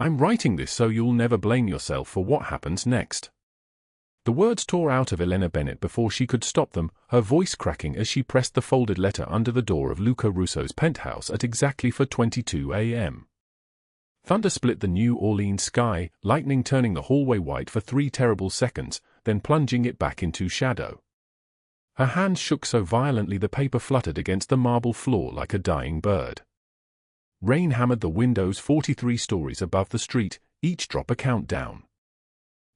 I'm writing this so you'll never blame yourself for what happens next." The words tore out of Elena Bennett before she could stop them, her voice cracking as she pressed the folded letter under the door of Luca Russo's penthouse at exactly 4:22 a.m. Thunder split the New Orleans sky, lightning turning the hallway white for 3 terrible seconds, then plunging it back into shadow. Her hands shook so violently the paper fluttered against the marble floor like a dying bird. Rain hammered the windows 43 stories above the street, each drop a countdown.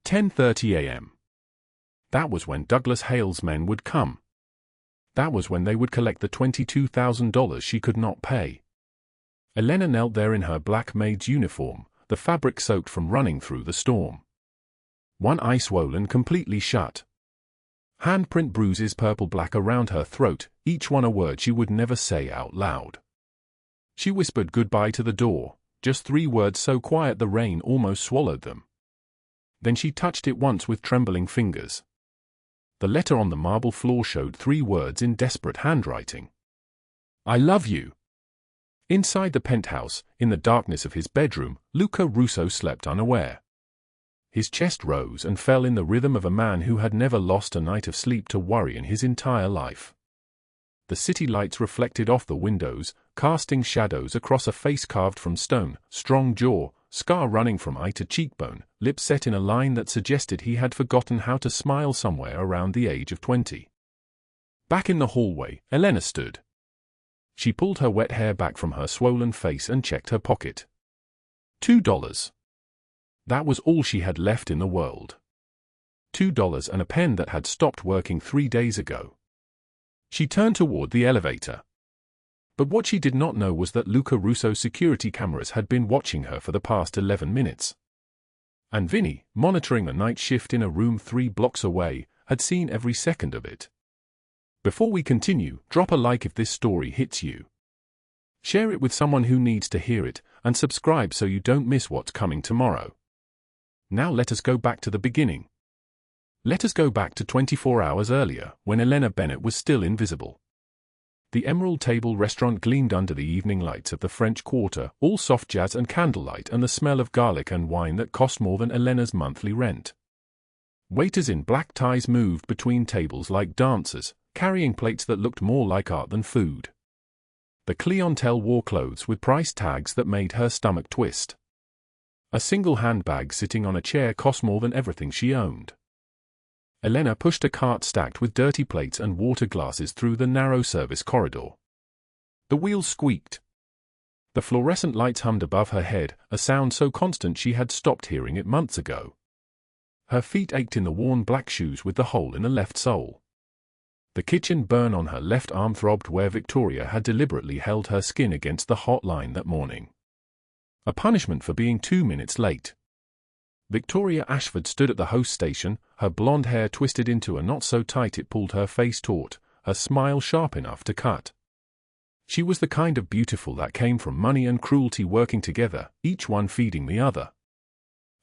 10:30 a.m. That was when Douglas Hale's men would come. That was when they would collect the $22,000 she could not pay. Elena knelt there in her black maid's uniform, the fabric soaked from running through the storm. One eye swollen completely shut. Handprint bruises purple-black around her throat, each one a word she would never say out loud. She whispered goodbye to the door, just 3 words so quiet the rain almost swallowed them. Then she touched it once with trembling fingers. The letter on the marble floor showed 3 words in desperate handwriting. "I love you." Inside the penthouse, in the darkness of his bedroom, Luca Russo slept unaware. His chest rose and fell in the rhythm of a man who had never lost a night of sleep to worry in his entire life. The city lights reflected off the windows, casting shadows across a face carved from stone, strong jaw, scar running from eye to cheekbone, lips set in a line that suggested he had forgotten how to smile somewhere around the age of 20. Back in the hallway, Elena stood. She pulled her wet hair back from her swollen face and checked her pocket. $2. That was all she had left in the world. $2 and a pen that had stopped working 3 days ago. She turned toward the elevator. But what she did not know was that Luca Russo's security cameras had been watching her for the past 11 minutes. And Vinny, monitoring the night shift in a room 3 blocks away, had seen every second of it. Before we continue, drop a like if this story hits you. Share it with someone who needs to hear it, and subscribe so you don't miss what's coming tomorrow. Now let us go back to the beginning. Let us go back to 24 hours earlier, when Elena Bennett was still invisible. The Emerald Table restaurant gleamed under the evening lights of the French Quarter, all soft jazz and candlelight and the smell of garlic and wine that cost more than Elena's monthly rent. Waiters in black ties moved between tables like dancers, carrying plates that looked more like art than food. The clientele wore clothes with price tags that made her stomach twist. A single handbag sitting on a chair cost more than everything she owned. Elena pushed a cart stacked with dirty plates and water glasses through the narrow service corridor. The wheels squeaked. The fluorescent lights hummed above her head, a sound so constant she had stopped hearing it months ago. Her feet ached in the worn black shoes with the hole in the left sole. The kitchen burn on her left arm throbbed where Victoria had deliberately held her skin against the hot line that morning. A punishment for being 2 minutes late. Victoria Ashford stood at the host station, her blonde hair twisted into a knot so tight it pulled her face taut, her smile sharp enough to cut. She was the kind of beautiful that came from money and cruelty working together, each one feeding the other.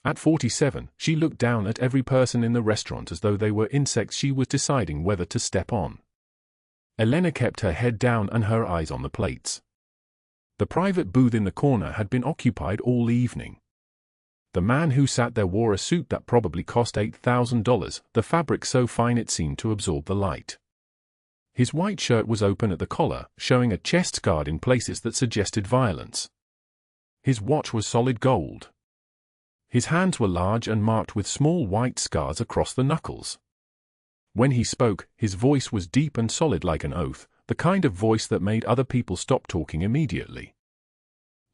At 47, she looked down at every person in the restaurant as though they were insects she was deciding whether to step on. Elena kept her head down and her eyes on the plates. The private booth in the corner had been occupied all evening. The man who sat there wore a suit that probably cost $8,000, the fabric so fine it seemed to absorb the light. His white shirt was open at the collar, showing a chest guard in places that suggested violence. His watch was solid gold. His hands were large and marked with small white scars across the knuckles. When he spoke, his voice was deep and solid like an oath, the kind of voice that made other people stop talking immediately.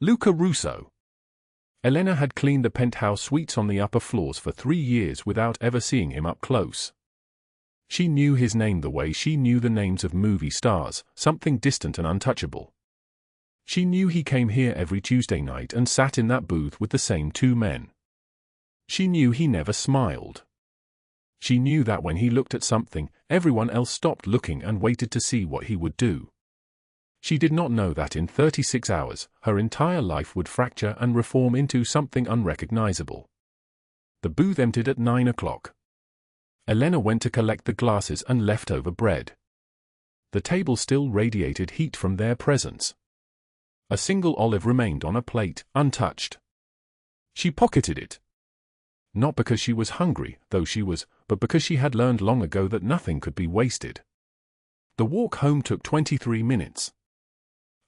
Luca Russo. Elena had cleaned the penthouse suites on the upper floors for 3 years without ever seeing him up close. She knew his name the way she knew the names of movie stars, something distant and untouchable. She knew he came here every Tuesday night and sat in that booth with the same 2 men. She knew he never smiled. She knew that when he looked at something, everyone else stopped looking and waited to see what he would do. She did not know that in 36 hours, her entire life would fracture and reform into something unrecognizable. The booth emptied at 9 o'clock. Elena went to collect the glasses and leftover bread. The table still radiated heat from their presence. A single olive remained on a plate, untouched. She pocketed it. Not because she was hungry, though she was, but because she had learned long ago that nothing could be wasted. The walk home took 23 minutes.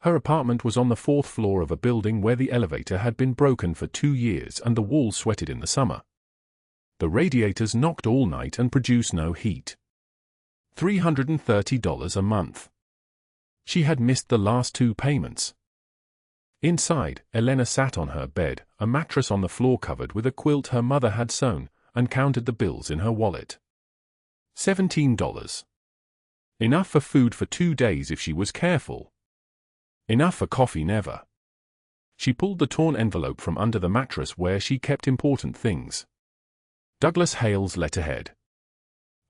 Her apartment was on the 4th floor of a building where the elevator had been broken for 2 years and the walls sweated in the summer. The radiators knocked all night and produced no heat. $330 a month. She had missed the last 2 payments. Inside, Elena sat on her bed, a mattress on the floor covered with a quilt her mother had sewn, and counted the bills in her wallet. $17. Enough for food for 2 days if she was careful. Enough for coffee never. She pulled the torn envelope from under the mattress where she kept important things. Douglas Hale's letterhead.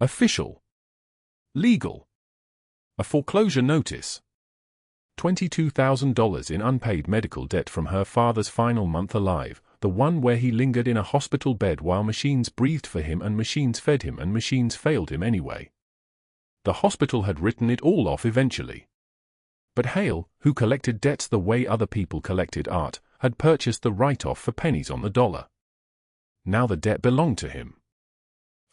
Official. Legal. A foreclosure notice. $22,000 in unpaid medical debt from her father's final month alive, the one where he lingered in a hospital bed while machines breathed for him and machines fed him and machines failed him anyway. The hospital had written it all off eventually. But Hale, who collected debts the way other people collected art, had purchased the write-off for pennies on the dollar. Now the debt belonged to him.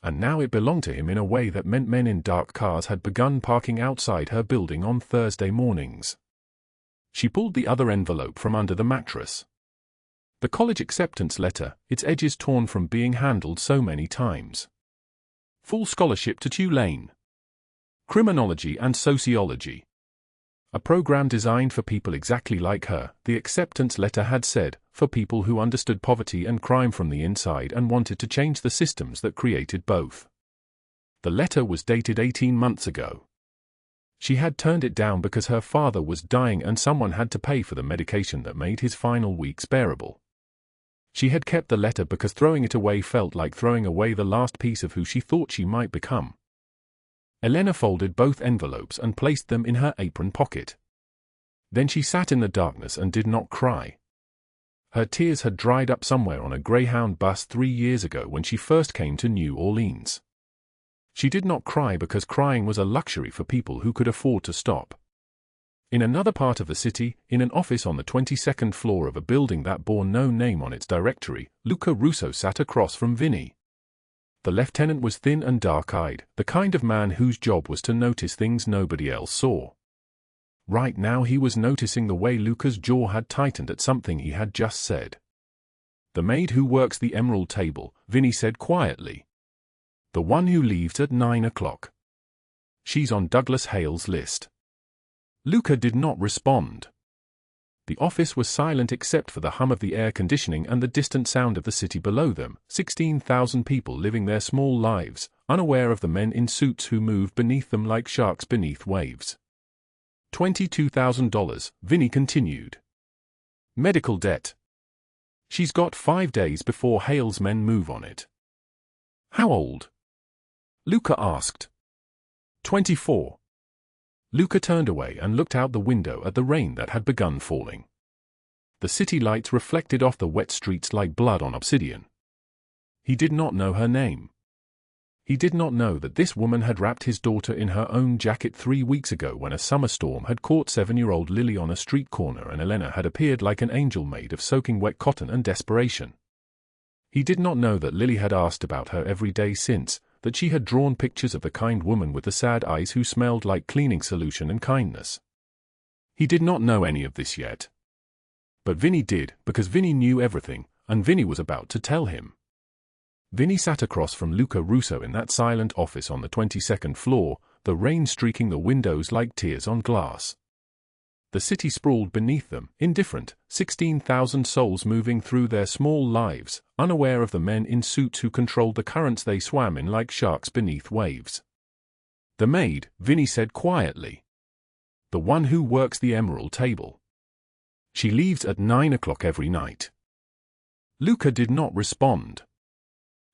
And now it belonged to him in a way that meant men in dark cars had begun parking outside her building on Thursday mornings. She pulled the other envelope from under the mattress. The college acceptance letter, its edges torn from being handled so many times. Full scholarship to Tulane. Criminology and sociology. A program designed for people exactly like her, the acceptance letter had said, for people who understood poverty and crime from the inside and wanted to change the systems that created both. The letter was dated 18 months ago. She had turned it down because her father was dying and someone had to pay for the medication that made his final weeks bearable. She had kept the letter because throwing it away felt like throwing away the last piece of who she thought she might become. Elena folded both envelopes and placed them in her apron pocket. Then she sat in the darkness and did not cry. Her tears had dried up somewhere on a Greyhound bus 3 years ago when she first came to New Orleans. She did not cry because crying was a luxury for people who could afford to stop. In another part of the city, in an office on the 22nd floor of a building that bore no name on its directory, Luca Russo sat across from Vinny. The lieutenant was thin and dark-eyed, the kind of man whose job was to notice things nobody else saw. Right now he was noticing the way Luca's jaw had tightened at something he had just said. "The maid who works the emerald table," Vinny said quietly. "The one who leaves at 9 o'clock. She's on Douglas Hale's list." Luca did not respond. The office was silent except for the hum of the air conditioning and the distant sound of the city below them, 16,000 people living their small lives, unaware of the men in suits who moved beneath them like sharks beneath waves. $22,000, Vinny continued. Medical debt. She's got 5 days before Hale's men move on it. How old? Luca asked. 24. Luca turned away and looked out the window at the rain that had begun falling. The city lights reflected off the wet streets like blood on obsidian. He did not know her name. He did not know that this woman had wrapped his daughter in her own jacket 3 weeks ago when a summer storm had caught 7-year-old Lily on a street corner and Elena had appeared like an angel made of soaking wet cotton and desperation. He did not know that Lily had asked about her every day since, that she had drawn pictures of the kind woman with the sad eyes who smelled like cleaning solution and kindness. He did not know any of this yet. But Vinny did, because Vinny knew everything, and Vinny was about to tell him. Vinny sat across from Luca Russo in that silent office on the 22nd floor, the rain streaking the windows like tears on glass. The city sprawled beneath them, indifferent, 16,000 souls moving through their small lives, unaware of the men in suits who controlled the currents they swam in like sharks beneath waves. The maid, Vinny said quietly. The one who works the emerald table. She leaves at 9 o'clock every night. Luca did not respond.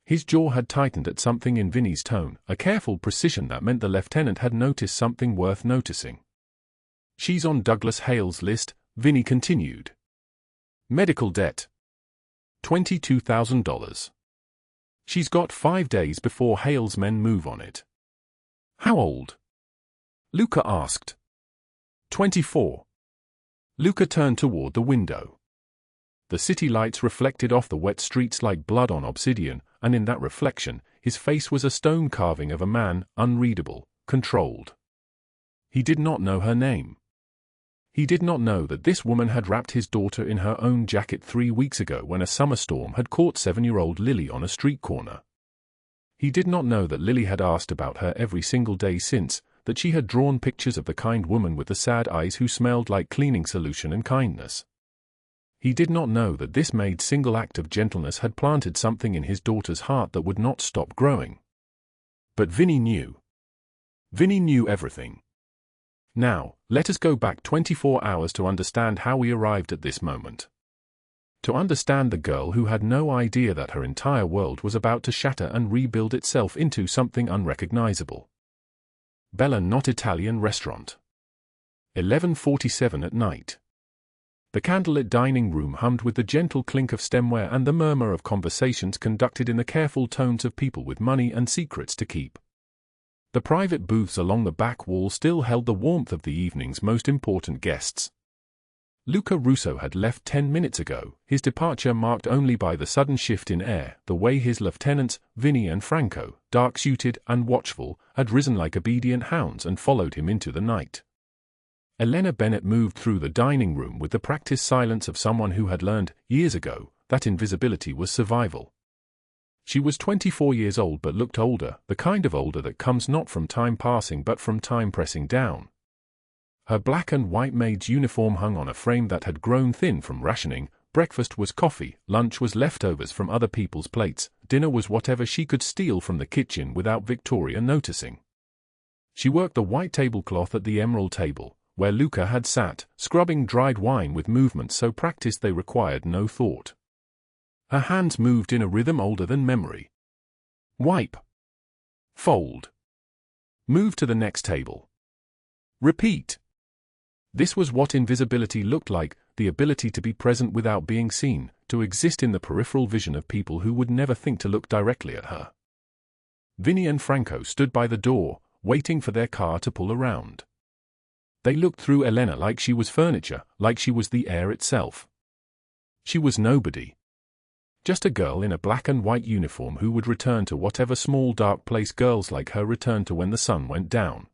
His jaw had tightened at something in Vinny's tone, a careful precision that meant the lieutenant had noticed something worth noticing. She's on Douglas Hale's list, Vinny continued. Medical debt. $22,000. She's got 5 days before Hale's men move on it. How old? Luca asked. 24. Luca turned toward the window. The city lights reflected off the wet streets like blood on obsidian, and in that reflection, his face was a stone carving of a man, unreadable, controlled. He did not know her name. He did not know that this woman had wrapped his daughter in her own jacket 3 weeks ago when a summer storm had caught 7-year-old Lily on a street corner. He did not know that Lily had asked about her every single day since, that she had drawn pictures of the kind woman with the sad eyes who smelled like cleaning solution and kindness. He did not know that this maid's single act of gentleness had planted something in his daughter's heart that would not stop growing. But Vinny knew. Vinny knew everything. Now, let us go back 24 hours to understand how we arrived at this moment. To understand the girl who had no idea that her entire world was about to shatter and rebuild itself into something unrecognizable. Bella Not Italian Restaurant. 11:47 at night. The candlelit dining room hummed with the gentle clink of stemware and the murmur of conversations conducted in the careful tones of people with money and secrets to keep. The private booths along the back wall still held the warmth of the evening's most important guests. Luca Russo had left 10 minutes ago, his departure marked only by the sudden shift in air, the way his lieutenants, Vinny and Franco, dark-suited and watchful, had risen like obedient hounds and followed him into the night. Elena Bennett moved through the dining room with the practiced silence of someone who had learned, years ago, that invisibility was survival. She was 24 years old but looked older, the kind of older that comes not from time passing but from time pressing down. Her black and white maid's uniform hung on a frame that had grown thin from rationing. Breakfast was coffee, lunch was leftovers from other people's plates, dinner was whatever she could steal from the kitchen without Victoria noticing. She worked the white tablecloth at the emerald table, where Luca had sat, scrubbing dried wine with movements so practiced they required no thought. Her hands moved in a rhythm older than memory. Wipe. Fold. Move to the next table. Repeat. This was what invisibility looked like, the ability to be present without being seen, to exist in the peripheral vision of people who would never think to look directly at her. Vinny and Franco stood by the door, waiting for their car to pull around. They looked through Elena like she was furniture, like she was the air itself. She was nobody. Just a girl in a black and white uniform who would return to whatever small dark place girls like her returned to when the sun went down.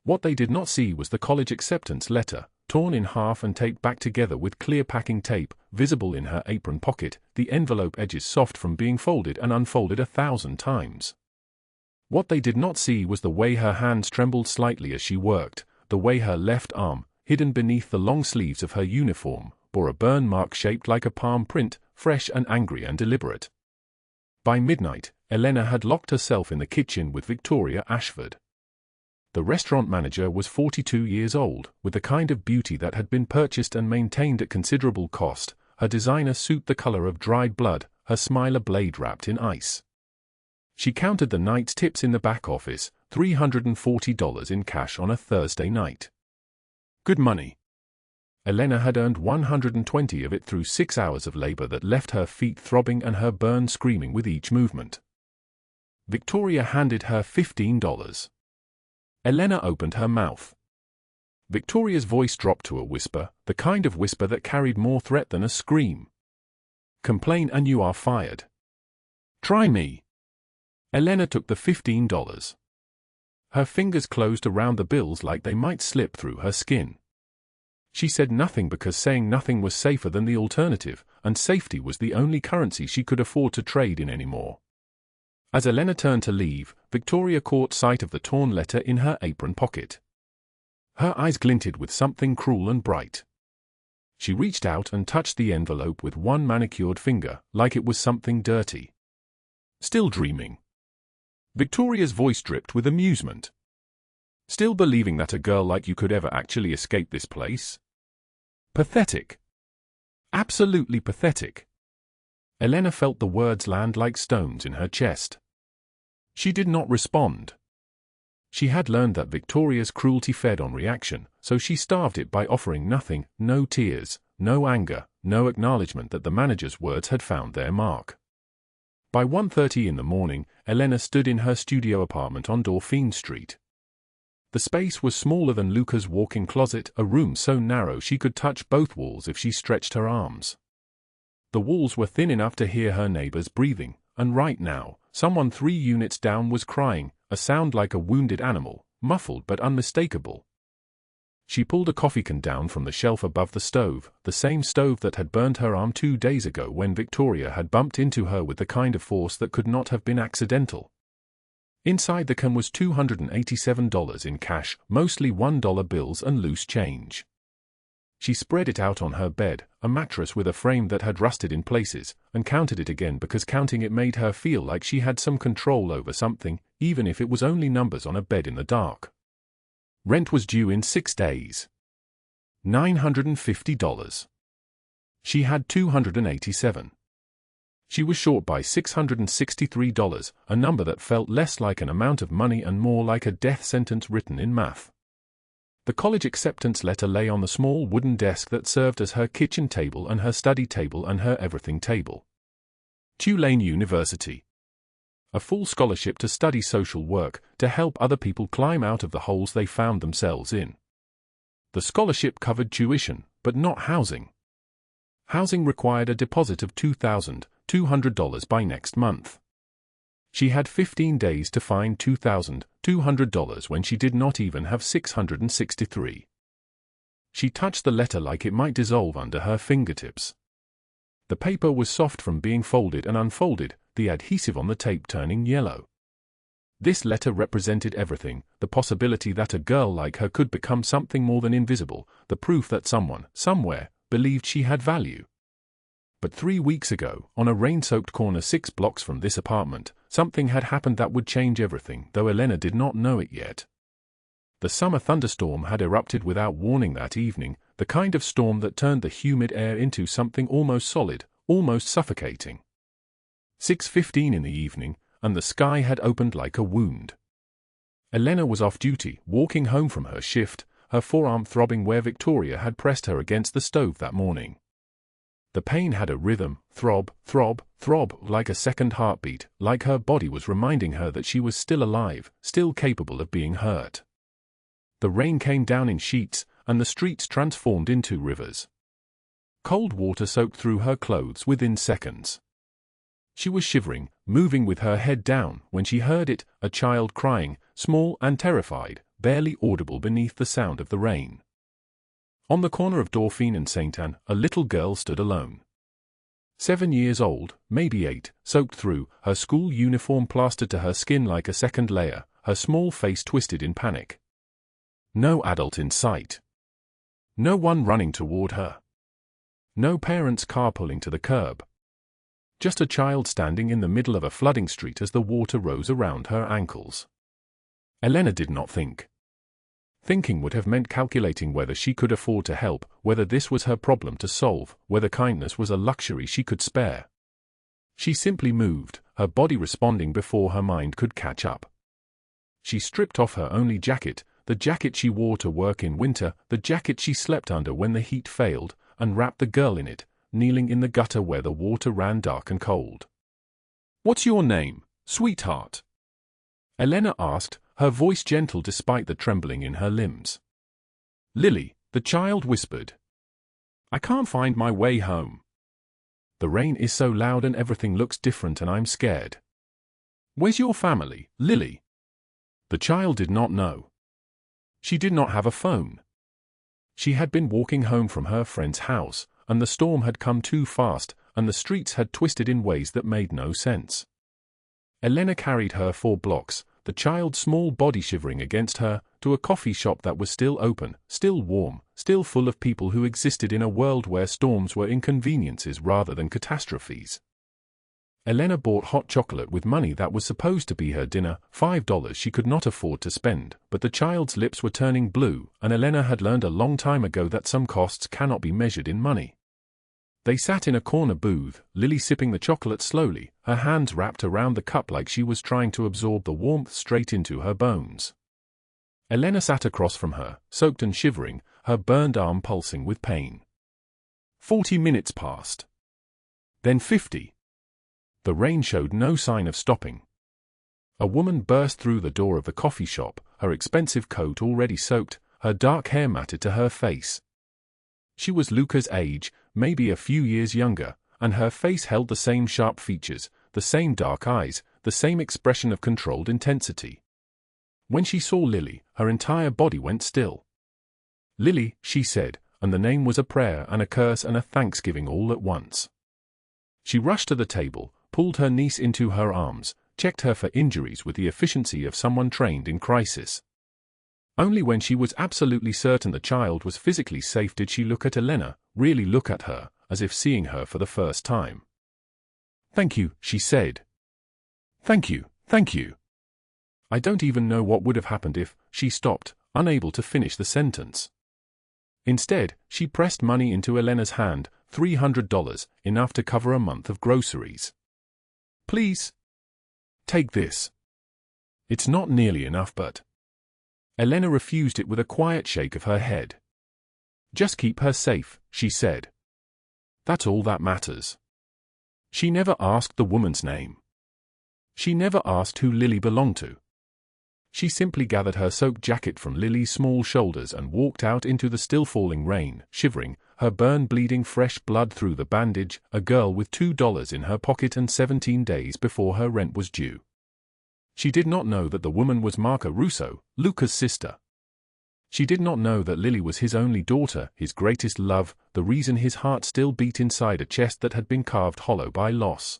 What they did not see was the college acceptance letter, torn in half and taped back together with clear packing tape, visible in her apron pocket, the envelope edges soft from being folded and unfolded 1,000 times. What they did not see was the way her hands trembled slightly as she worked, the way her left arm, hidden beneath the long sleeves of her uniform, bore a burn mark shaped like a palm print, fresh and angry and deliberate. By midnight, Elena had locked herself in the kitchen with Victoria Ashford. The restaurant manager was 42 years old, with the kind of beauty that had been purchased and maintained at considerable cost, her designer suit the color of dried blood, her smile a blade wrapped in ice. She counted the night's tips in the back office, $340 in cash on a Thursday night. Good money. Elena had earned 120 of it through 6 hours of labor that left her feet throbbing and her burn screaming with each movement. Victoria handed her $15. Elena opened her mouth. Victoria's voice dropped to a whisper, the kind of whisper that carried more threat than a scream. Complain and you are fired. Try me. Elena took the $15. Her fingers closed around the bills like they might slip through her skin. She said nothing because saying nothing was safer than the alternative, and safety was the only currency she could afford to trade in anymore. As Elena turned to leave, Victoria caught sight of the torn letter in her apron pocket. Her eyes glinted with something cruel and bright. She reached out and touched the envelope with one manicured finger, like it was something dirty. Still dreaming. Victoria's voice dripped with amusement. Still believing that a girl like you could ever actually escape this place? Pathetic. Absolutely pathetic. Elena felt the words land like stones in her chest. She did not respond. She had learned that Victoria's cruelty fed on reaction, so she starved it by offering nothing, no tears, no anger, no acknowledgement that the manager's words had found their mark. By 1:30 in the morning, Elena stood in her studio apartment on Dauphine Street. The space was smaller than Luca's walk-in closet, a room so narrow she could touch both walls if she stretched her arms. The walls were thin enough to hear her neighbors breathing, and right now, someone 3 units down was crying, a sound like a wounded animal, muffled but unmistakable. She pulled a coffee can down from the shelf above the stove, the same stove that had burned her arm 2 days ago when Victoria had bumped into her with the kind of force that could not have been accidental. Inside the can was $287 in cash, mostly $1 bills and loose change. She spread it out on her bed, a mattress with a frame that had rusted in places, and counted it again because counting it made her feel like she had some control over something, even if it was only numbers on a bed in the dark. Rent was due in 6 days. $950. She had $287. She was short by $663, a number that felt less like an amount of money and more like a death sentence written in math. The college acceptance letter lay on the small wooden desk that served as her kitchen table and her study table and her everything table. Tulane University. A full scholarship to study social work, to help other people climb out of the holes they found themselves in. The scholarship covered tuition, but not housing. Housing required a deposit of $2,200 by next month. She had 15 days to find $2,200 when she did not even have $663. She touched the letter like it might dissolve under her fingertips. The paper was soft from being folded and unfolded, the adhesive on the tape turning yellow. This letter represented everything, the possibility that a girl like her could become something more than invisible, the proof that someone, somewhere, believed she had value. But 3 weeks ago, on a rain-soaked corner 6 blocks from this apartment, something had happened that would change everything, though Elena did not know it yet. The summer thunderstorm had erupted without warning that evening, the kind of storm that turned the humid air into something almost solid, almost suffocating. 6:15 in the evening, and the sky had opened like a wound. Elena was off duty, walking home from her shift, her forearm throbbing where Victoria had pressed her against the stove that morning. The pain had a rhythm, throb, throb, throb, like a second heartbeat, like her body was reminding her that she was still alive, still capable of being hurt. The rain came down in sheets, and the streets transformed into rivers. Cold water soaked through her clothes within seconds. She was shivering, moving with her head down, when she heard it, a child crying, small and terrified, barely audible beneath the sound of the rain. On the corner of Dauphine and Saint Anne, a little girl stood alone. 7 years old, maybe 8, soaked through, her school uniform plastered to her skin like a second layer, her small face twisted in panic. No adult in sight. No one running toward her. No parent's car pulling to the curb. Just a child standing in the middle of a flooding street as the water rose around her ankles. Elena did not think. Thinking would have meant calculating whether she could afford to help, whether this was her problem to solve, whether kindness was a luxury she could spare. She simply moved, her body responding before her mind could catch up. She stripped off her only jacket, the jacket she wore to work in winter, the jacket she slept under when the heat failed, and wrapped the girl in it, kneeling in the gutter where the water ran dark and cold. "What's your name, sweetheart?" Elena asked, her voice gentle despite the trembling in her limbs. "Lily," the child whispered. "I can't find my way home. The rain is so loud and everything looks different and I'm scared." "Where's your family, Lily?" The child did not know. She did not have a phone. She had been walking home from her friend's house, and the storm had come too fast, and the streets had twisted in ways that made no sense. Elena carried her 4 blocks, the child's small body shivering against her, to a coffee shop that was still open, still warm, still full of people who existed in a world where storms were inconveniences rather than catastrophes. Elena bought hot chocolate with money that was supposed to be her dinner, $5 she could not afford to spend, but the child's lips were turning blue, and Elena had learned a long time ago that some costs cannot be measured in money. They sat in a corner booth, Lily sipping the chocolate slowly, her hands wrapped around the cup like she was trying to absorb the warmth straight into her bones. Elena sat across from her, soaked and shivering, her burned arm pulsing with pain. 40 minutes passed. Then 50. The rain showed no sign of stopping. A woman burst through the door of the coffee shop, her expensive coat already soaked, her dark hair matted to her face. She was Luca's age, maybe a few years younger, and her face held the same sharp features, the same dark eyes, the same expression of controlled intensity. When she saw Lily, her entire body went still. "Lily," she said, and the name was a prayer and a curse and a thanksgiving all at once. She rushed to the table, pulled her niece into her arms, checked her for injuries with the efficiency of someone trained in crisis. Only when she was absolutely certain the child was physically safe did she look at Elena, really look at her, as if seeing her for the first time. "Thank you," she said. "Thank you, thank you." I don't even know what would have happened if she stopped, unable to finish the sentence. Instead, she pressed money into Elena's hand, $300, enough to cover a month of groceries. "Please. Take this." "It's not nearly enough, but—" Elena refused it with a quiet shake of her head. "Just keep her safe," she said. "That's all that matters." She never asked the woman's name. She never asked who Lily belonged to. She simply gathered her soaked jacket from Lily's small shoulders and walked out into the still-falling rain, shivering, her burn bleeding fresh blood through the bandage, a girl with $2 in her pocket and 17 days before her rent was due. She did not know that the woman was Luca Russo, Luca's sister. She did not know that Lily was his only daughter, his greatest love, the reason his heart still beat inside a chest that had been carved hollow by loss.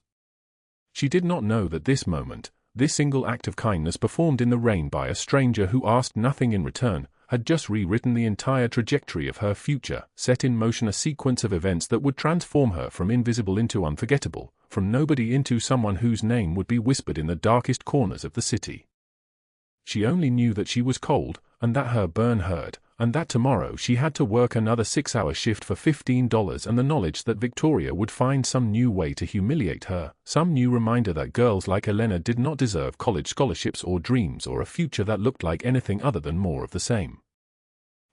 She did not know that this moment, this single act of kindness performed in the rain by a stranger who asked nothing in return, had just rewritten the entire trajectory of her future, set in motion a sequence of events that would transform her from invisible into unforgettable, from nobody into someone whose name would be whispered in the darkest corners of the city. She only knew that she was cold, and that her burn hurt, and that tomorrow she had to work another 6-hour shift for $15, and the knowledge that Victoria would find some new way to humiliate her, some new reminder that girls like Elena did not deserve college scholarships or dreams or a future that looked like anything other than more of the same.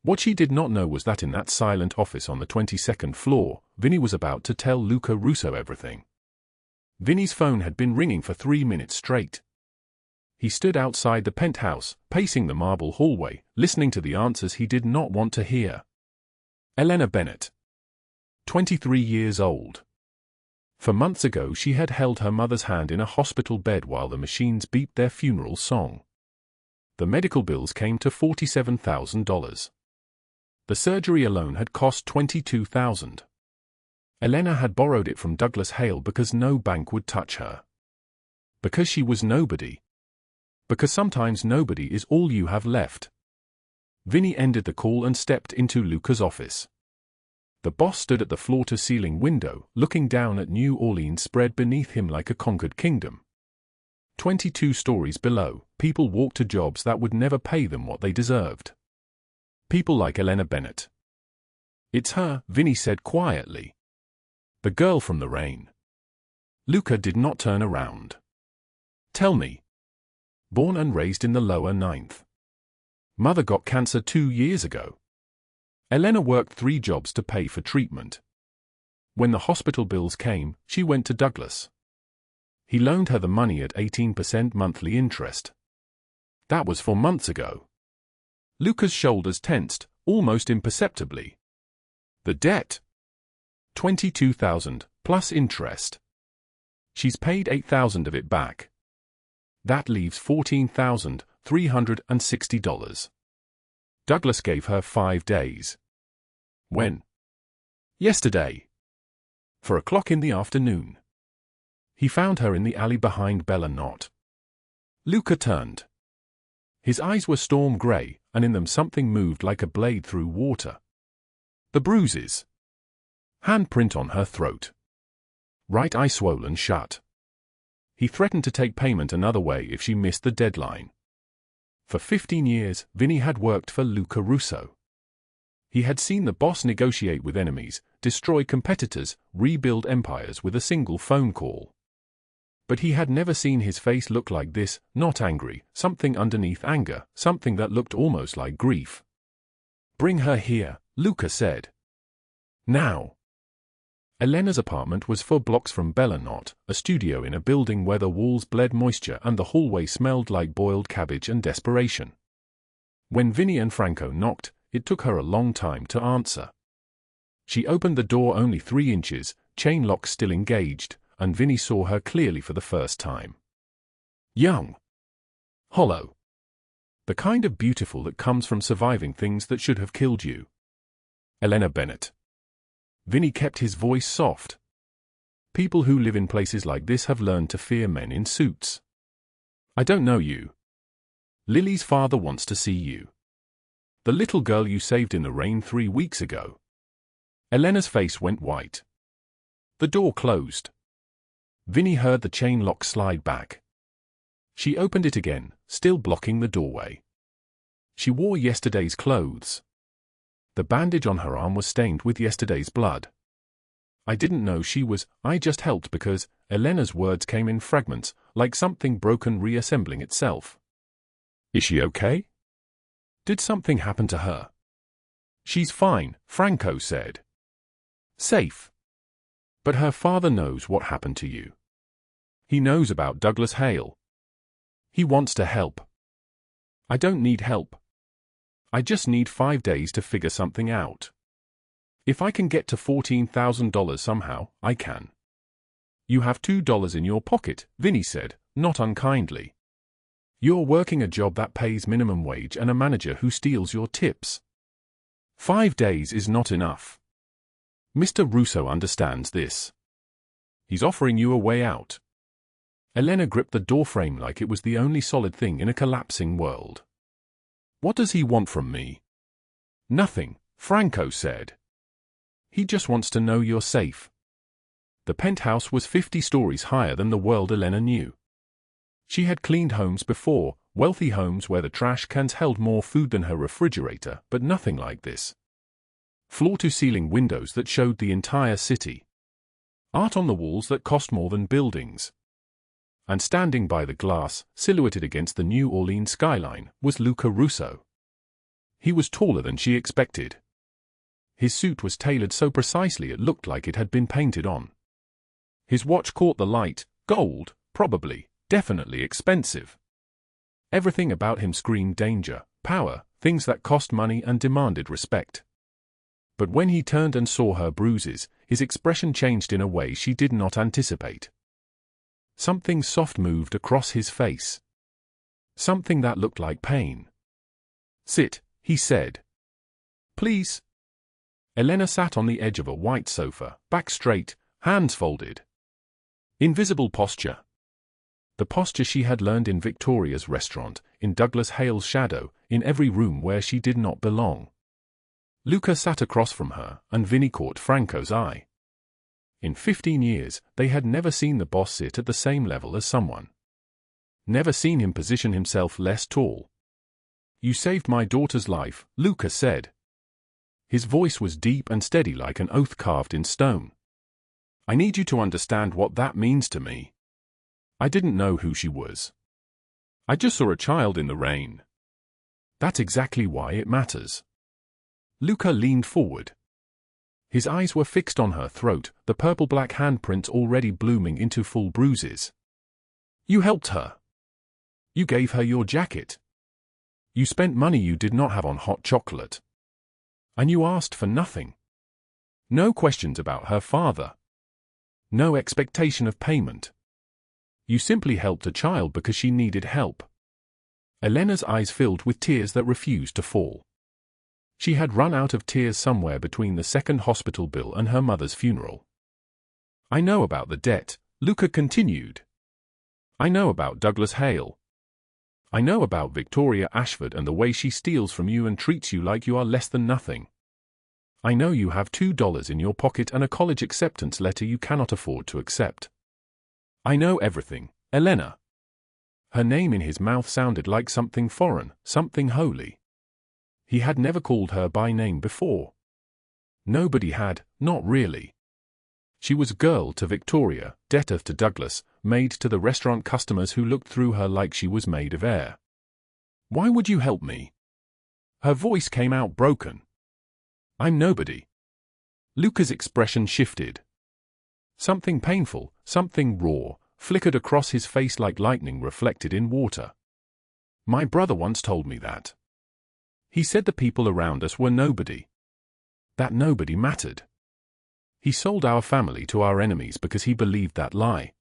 What she did not know was that in that silent office on the 22nd floor, Vinny was about to tell Luca Russo everything. Vinny's phone had been ringing for 3 minutes straight. He stood outside the penthouse, pacing the marble hallway, listening to the answers he did not want to hear. Elena Bennett. 23 years old. For months ago she had held her mother's hand in a hospital bed while the machines beeped their funeral song. The medical bills came to $47,000. The surgery alone had cost $22,000. Elena had borrowed it from Douglas Hale because no bank would touch her. Because she was nobody. Because sometimes nobody is all you have left. Vinny ended the call and stepped into Luca's office. The boss stood at the floor-to-ceiling window, looking down at New Orleans spread beneath him like a conquered kingdom. 22 stories below, people walked to jobs that would never pay them what they deserved. People like Elena Bennett. "It's her," Vinny said quietly. "The girl from the rain." Luca did not turn around. "Tell me." Born and raised in the lower ninth. Mother got cancer 2 years ago. Elena worked 3 jobs to pay for treatment. When the hospital bills came, she went to Douglas. He loaned her the money at 18% monthly interest. That was 4 months ago. Luca's shoulders tensed, almost imperceptibly. The debt? $22,000, plus interest. She's paid $8,000 of it back. That leaves $14,360. Douglas gave her 5 days. When? Yesterday. 4:00 in the afternoon. He found her in the alley behind Bella Knott. Luca turned. His eyes were storm gray, and in them something moved like a blade through water. The bruises. Handprint on her throat. Right eye swollen shut. He threatened to take payment another way if she missed the deadline. For 15 years, Vinny had worked for Luca Russo. He had seen the boss negotiate with enemies, destroy competitors, rebuild empires with a single phone call. But he had never seen his face look like this, not angry, something underneath anger, something that looked almost like grief. "Bring her here," Luca said. "Now." Elena's apartment was 4 blocks from Bella Knott, a studio in a building where the walls bled moisture and the hallway smelled like boiled cabbage and desperation. When Vinny and Franco knocked, it took her a long time to answer. She opened the door only 3 inches, chain lock still engaged, and Vinny saw her clearly for the first time. Young. Hollow. The kind of beautiful that comes from surviving things that should have killed you. Elena Bennett. Vinny kept his voice soft. People who live in places like this have learned to fear men in suits. I don't know you. Lily's father wants to see you. The little girl you saved in the rain 3 weeks ago. Elena's face went white. The door closed. Vinny heard the chain lock slide back. She opened it again, still blocking the doorway. She wore yesterday's clothes. The bandage on her arm was stained with yesterday's blood. I didn't know she was. I just helped because Elena's words came in fragments, like something broken reassembling itself. Is she okay? Did something happen to her? She's fine, Franco said. Safe. But her father knows what happened to you. He knows about Douglas Hale. He wants to help. I don't need help. I just need 5 days to figure something out. If I can get to $14,000 somehow, I can. You have $2 in your pocket, Vinny said, not unkindly. You're working a job that pays minimum wage and a manager who steals your tips. 5 days is not enough. Mr. Russo understands this. He's offering you a way out. Elena gripped the doorframe like it was the only solid thing in a collapsing world. What does he want from me? Nothing, Franco said. He just wants to know you're safe. The penthouse was 50 stories higher than the world Elena knew. She had cleaned homes before, wealthy homes where the trash cans held more food than her refrigerator, but nothing like this. Floor-to-ceiling windows that showed the entire city. Art on the walls that cost more than buildings. And standing by the glass, silhouetted against the New Orleans skyline, was Luca Russo. He was taller than she expected. His suit was tailored so precisely it looked like it had been painted on. His watch caught the light, gold, probably, definitely expensive. Everything about him screamed danger, power, things that cost money and demanded respect. But when he turned and saw her bruises, his expression changed in a way she did not anticipate. Something soft moved across his face. Something that looked like pain. Sit, he said. Please. Elena sat on the edge of a white sofa, back straight, hands folded. Invisible posture. The posture she had learned in Victoria's restaurant, in Douglas Hale's shadow, in every room where she did not belong. Luca sat across from her, and Vinny caught Franco's eye. In 15 years, they had never seen the boss sit at the same level as someone. Never seen him position himself less tall. You saved my daughter's life, Luca said. His voice was deep and steady like an oath carved in stone. I need you to understand what that means to me. I didn't know who she was. I just saw a child in the rain. That's exactly why it matters. Luca leaned forward. His eyes were fixed on her throat, the purple-black handprints already blooming into full bruises. You helped her. You gave her your jacket. You spent money you did not have on hot chocolate. And you asked for nothing. No questions about her father. No expectation of payment. You simply helped a child because she needed help. Elena's eyes filled with tears that refused to fall. She had run out of tears somewhere between the second hospital bill and her mother's funeral. I know about the debt, Luca continued. I know about Douglas Hale. I know about Victoria Ashford and the way she steals from you and treats you like you are less than nothing. I know you have $2 in your pocket and a college acceptance letter you cannot afford to accept. I know everything, Elena. Her name in his mouth sounded like something foreign, something holy. He had never called her by name before. Nobody had, not really. She was girl to Victoria, debtor to Douglas, maid to the restaurant customers who looked through her like she was made of air. Why would you help me? Her voice came out broken. I'm nobody. Luca's expression shifted. Something painful, something raw, flickered across his face like lightning reflected in water. My brother once told me that. He said the people around us were nobody. That nobody mattered. He sold our family to our enemies because he believed that lie.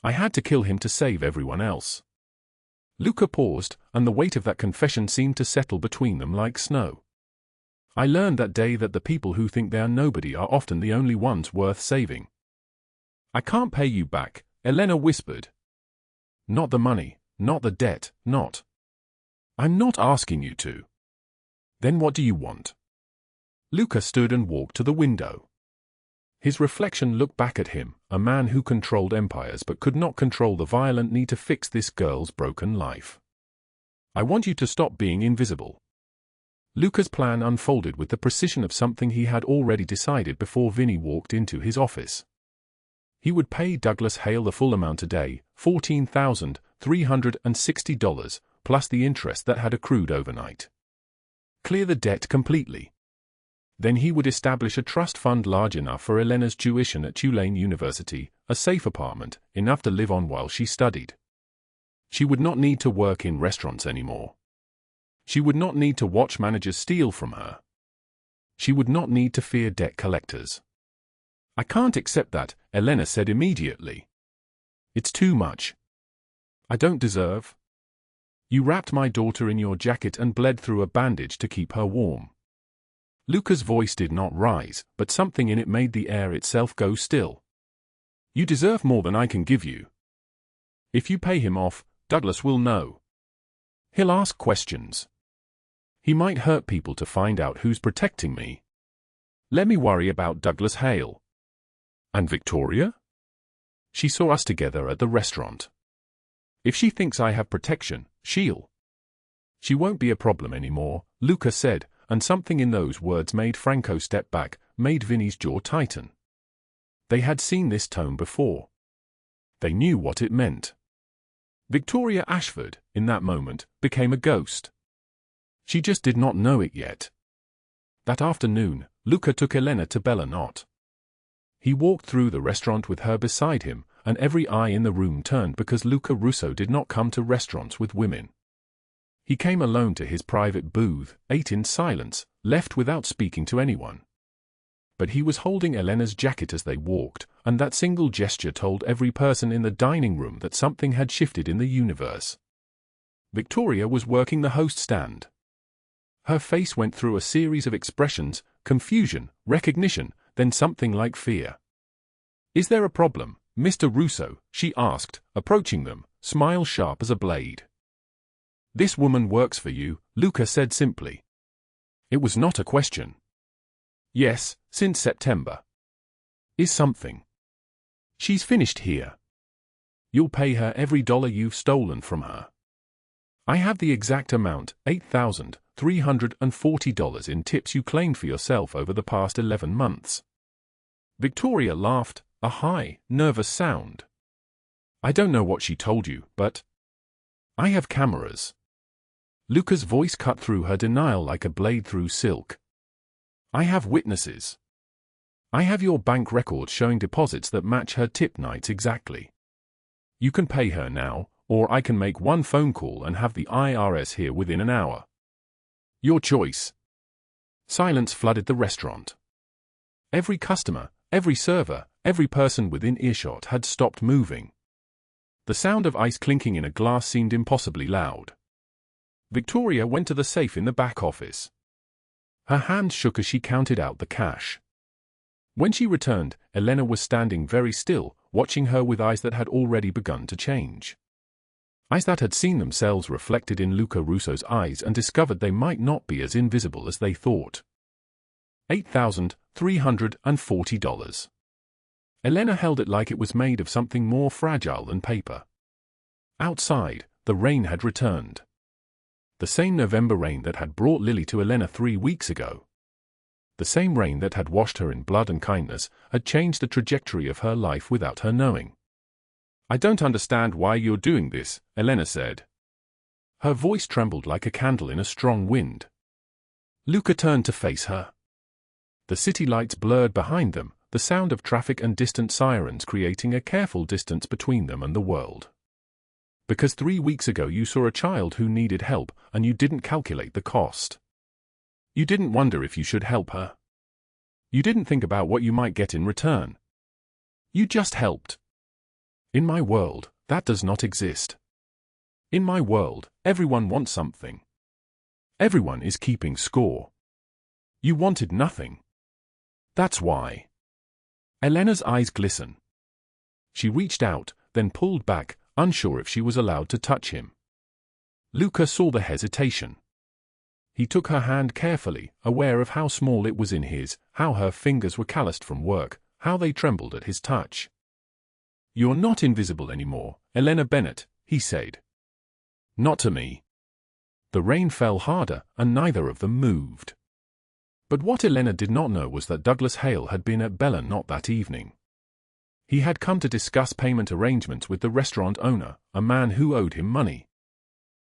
I had to kill him to save everyone else. Luca paused, and the weight of that confession seemed to settle between them like snow. I learned that day that the people who think they are nobody are often the only ones worth saving. I can't pay you back, Elena whispered. Not the money, not the debt, not. I'm not asking you to. Then what do you want? Luca stood and walked to the window. His reflection looked back at him, a man who controlled empires but could not control the violent need to fix this girl's broken life. I want you to stop being invisible. Luca's plan unfolded with the precision of something he had already decided before Vinny walked into his office. He would pay Douglas Hale the full amount a day, $14,360, plus the interest that had accrued overnight. Clear the debt completely. Then he would establish a trust fund large enough for Elena's tuition at Tulane University, a safe apartment, enough to live on while she studied. She would not need to work in restaurants anymore. She would not need to watch managers steal from her. She would not need to fear debt collectors. I can't accept that, Elena said immediately. It's too much. I don't deserve. You wrapped my daughter in your jacket and bled through a bandage to keep her warm. Luca's voice did not rise, but something in it made the air itself go still. You deserve more than I can give you. If you pay him off, Douglas will know. He'll ask questions. He might hurt people to find out who's protecting me. Let me worry about Douglas Hale. And Victoria? She saw us together at the restaurant. If she thinks I have protection, She won't be a problem anymore, Luca said, and something in those words made Franco step back, made Vinny's jaw tighten. They had seen this tone before. They knew what it meant. Victoria Ashford, in that moment, became a ghost. She just did not know it yet. That afternoon, Luca took Elena to Bella Knot. He walked through the restaurant with her beside him, and every eye in the room turned because Luca Russo did not come to restaurants with women. He came alone to his private booth, ate in silence, left without speaking to anyone. But he was holding Elena's jacket as they walked, and that single gesture told every person in the dining room that something had shifted in the universe. Victoria was working the host stand. Her face went through a series of expressions, confusion, recognition, then something like fear. Is there a problem, Mr. Russo? She asked, approaching them, smile sharp as a blade. This woman works for you, Luca said simply. It was not a question. Yes, since September. Is something. She's finished here. You'll pay her every dollar you've stolen from her. I have the exact amount, $8,340 in tips you claimed for yourself over the past 11 months. Victoria laughed, a high, nervous sound. I don't know what she told you, but I have cameras. Luca's voice cut through her denial like a blade through silk. I have witnesses. I have your bank records showing deposits that match her tip nights exactly. You can pay her now, or I can make one phone call and have the IRS here within an hour. Your choice. Silence flooded the restaurant. Every customer, every server, every person within earshot had stopped moving. The sound of ice clinking in a glass seemed impossibly loud. Victoria went to the safe in the back office. Her hands shook as she counted out the cash. When she returned, Elena was standing very still, watching her with eyes that had already begun to change. Eyes that had seen themselves reflected in Luca Russo's eyes and discovered they might not be as invisible as they thought. $8,340. Elena held it like it was made of something more fragile than paper. Outside, the rain had returned. The same November rain that had brought Lily to Elena 3 weeks ago. The same rain that had washed her in blood and kindness had changed the trajectory of her life without her knowing. I don't understand why you're doing this, Elena said. Her voice trembled like a candle in a strong wind. Luca turned to face her. The city lights blurred behind them, the sound of traffic and distant sirens creating a careful distance between them and the world. Because 3 weeks ago you saw a child who needed help, and you didn't calculate the cost. You didn't wonder if you should help her. You didn't think about what you might get in return. You just helped. In my world, that does not exist. In my world, everyone wants something. Everyone is keeping score. You wanted nothing. That's why. Elena's eyes glisten. She reached out, then pulled back, unsure if she was allowed to touch him. Luca saw the hesitation. He took her hand carefully, aware of how small it was in his, how her fingers were calloused from work, how they trembled at his touch. You're not invisible anymore, Elena Bennett, he said. Not to me. The rain fell harder, and neither of them moved. But what Elena did not know was that Douglas Hale had been at Bella not that evening. He had come to discuss payment arrangements with the restaurant owner, a man who owed him money.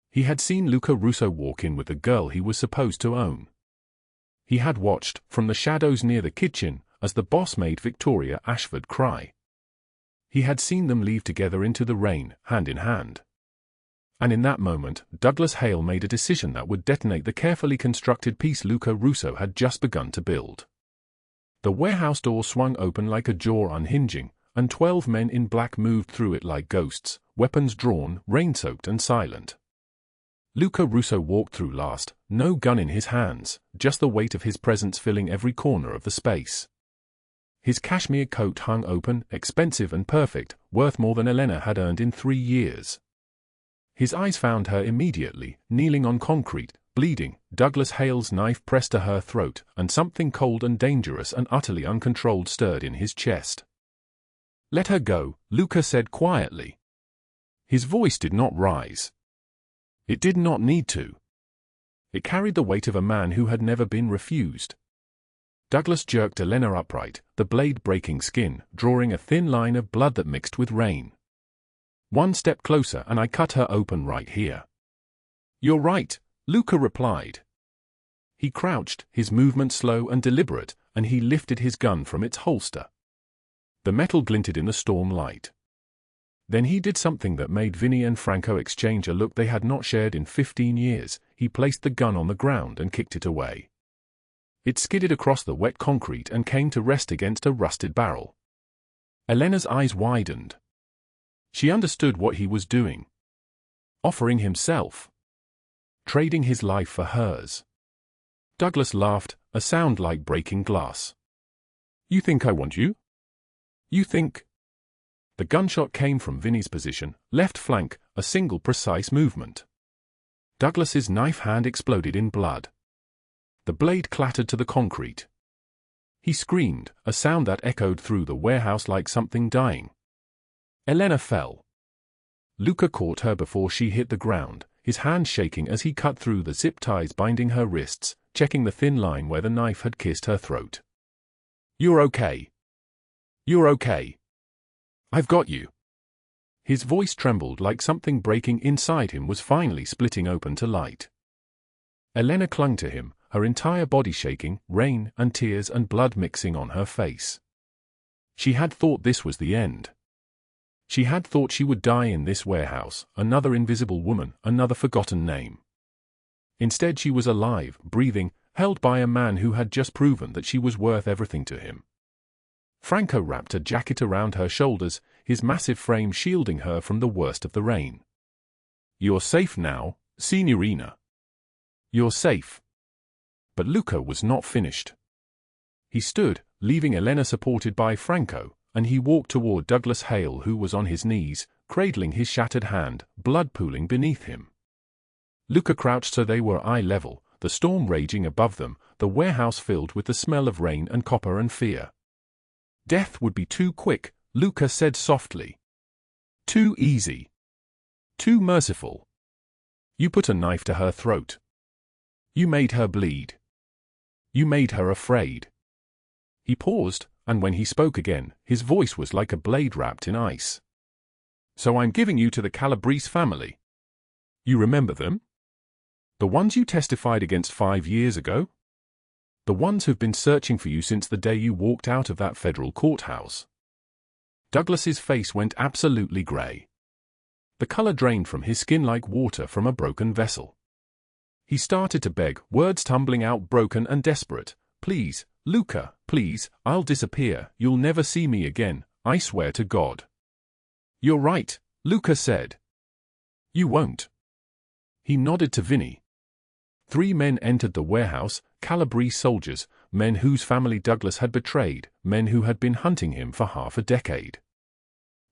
He had seen Luca Russo walk in with the girl he was supposed to own. He had watched, from the shadows near the kitchen, as the boss made Victoria Ashford cry. He had seen them leave together into the rain, hand in hand. And in that moment, Douglas Hale made a decision that would detonate the carefully constructed piece Luca Russo had just begun to build. The warehouse door swung open like a jaw unhinging, and 12 men in black moved through it like ghosts, weapons drawn, rain-soaked and silent. Luca Russo walked through last, no gun in his hands, just the weight of his presence filling every corner of the space. His cashmere coat hung open, expensive and perfect, worth more than Elena had earned in 3 years. His eyes found her immediately, kneeling on concrete, bleeding, Douglas Hale's knife pressed to her throat, and something cold and dangerous and utterly uncontrolled stirred in his chest. Let her go, Luca said quietly. His voice did not rise. It did not need to. It carried the weight of a man who had never been refused. Douglas jerked Elena upright, the blade breaking skin, drawing a thin line of blood that mixed with rain. One step closer and I cut her open right here. You're right, Luca replied. He crouched, his movement slow and deliberate, and he lifted his gun from its holster. The metal glinted in the storm light. Then he did something that made Vinny and Franco exchange a look they had not shared in 15 years. He placed the gun on the ground and kicked it away. It skidded across the wet concrete and came to rest against a rusted barrel. Elena's eyes widened. She understood what he was doing. Offering himself. Trading his life for hers. Douglas laughed, a sound like breaking glass. You think I want you? You think? The gunshot came from Vinny's position, left flank, a single precise movement. Douglas's knife hand exploded in blood. The blade clattered to the concrete. He screamed, a sound that echoed through the warehouse like something dying. Elena fell. Luca caught her before she hit the ground, his hand shaking as he cut through the zip ties binding her wrists, checking the thin line where the knife had kissed her throat. You're okay. You're okay. I've got you. His voice trembled like something breaking inside him was finally splitting open to light. Elena clung to him, her entire body shaking, rain and tears and blood mixing on her face. She had thought this was the end. She had thought she would die in this warehouse, another invisible woman, another forgotten name. Instead she was alive, breathing, held by a man who had just proven that she was worth everything to him. Franco wrapped a jacket around her shoulders, his massive frame shielding her from the worst of the rain. You're safe now, Signorina. You're safe. But Luca was not finished. He stood, leaving Elena supported by Franco, and he walked toward Douglas Hale who was on his knees, cradling his shattered hand, blood pooling beneath him. Luca crouched so they were eye level, the storm raging above them, the warehouse filled with the smell of rain and copper and fear. Death would be too quick, Luca said softly. Too easy. Too merciful. You put a knife to her throat. You made her bleed. You made her afraid. He paused, and when he spoke again, his voice was like a blade wrapped in ice. So I'm giving you to the Calabrese family. You remember them? The ones you testified against 5 years ago? The ones who've been searching for you since the day you walked out of that federal courthouse. Douglas's face went absolutely grey. The color drained from his skin like water from a broken vessel. He started to beg, words tumbling out broken and desperate. Please, Luca, please. Please, I'll disappear. You'll never see me again, I swear to God. You're right, Luca said. You won't. He nodded to Vinny. 3 men entered the warehouse, Calabrese soldiers, men whose family Douglas had betrayed, men who had been hunting him for half a decade.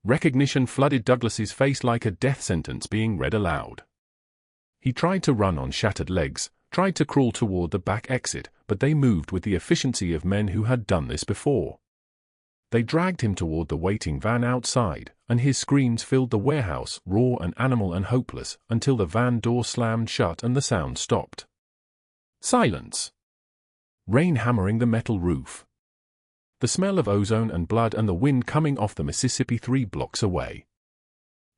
Recognition flooded Douglas's face like a death sentence being read aloud. He tried to run on shattered legs, tried to crawl toward the back exit, but they moved with the efficiency of men who had done this before. They dragged him toward the waiting van outside, and his screams filled the warehouse, raw and animal and hopeless, until the van door slammed shut and the sound stopped. Silence. Rain hammering the metal roof. The smell of ozone and blood and the wind coming off the Mississippi 3 blocks away.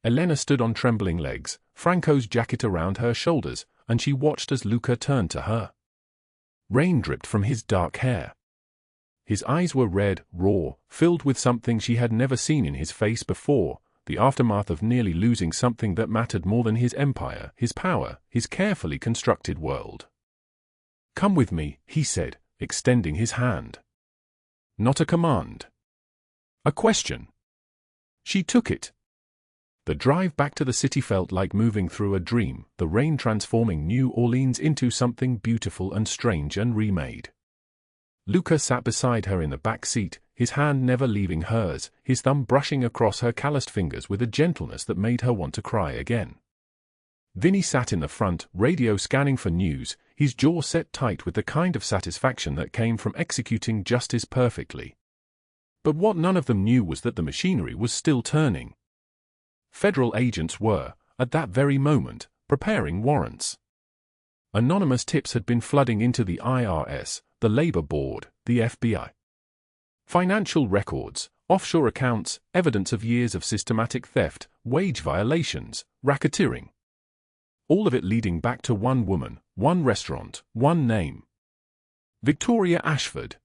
Elena stood on trembling legs, Franco's jacket around her shoulders, and she watched as Luca turned to her. Rain dripped from his dark hair. His eyes were red, raw, filled with something she had never seen in his face before, the aftermath of nearly losing something that mattered more than his empire, his power, his carefully constructed world. Come with me, he said, extending his hand. Not a command. A question. She took it. The drive back to the city felt like moving through a dream, the rain transforming New Orleans into something beautiful and strange and remade. Luca sat beside her in the back seat, his hand never leaving hers, his thumb brushing across her calloused fingers with a gentleness that made her want to cry again. Vinny sat in the front, radio scanning for news, his jaw set tight with the kind of satisfaction that came from executing justice perfectly. But what none of them knew was that the machinery was still turning. Federal agents were, at that very moment, preparing warrants. Anonymous tips had been flooding into the IRS, the Labor Board, the FBI. Financial records, offshore accounts, evidence of years of systematic theft, wage violations, racketeering. All of it leading back to one woman, one restaurant, one name. Victoria Ashford.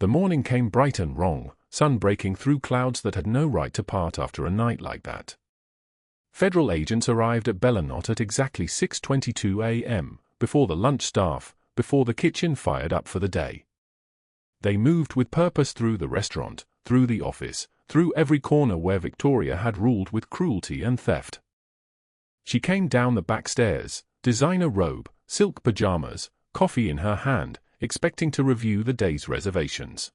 The morning came bright and wrong, sun breaking through clouds that had no right to part after a night like that. Federal agents arrived at Bellinot at exactly 6:22 a.m., before the lunch staff, before the kitchen fired up for the day. They moved with purpose through the restaurant, through the office, through every corner where Victoria had ruled with cruelty and theft. She came down the back stairs, designer robe, silk pajamas, coffee in her hand, expecting to review the day's reservations.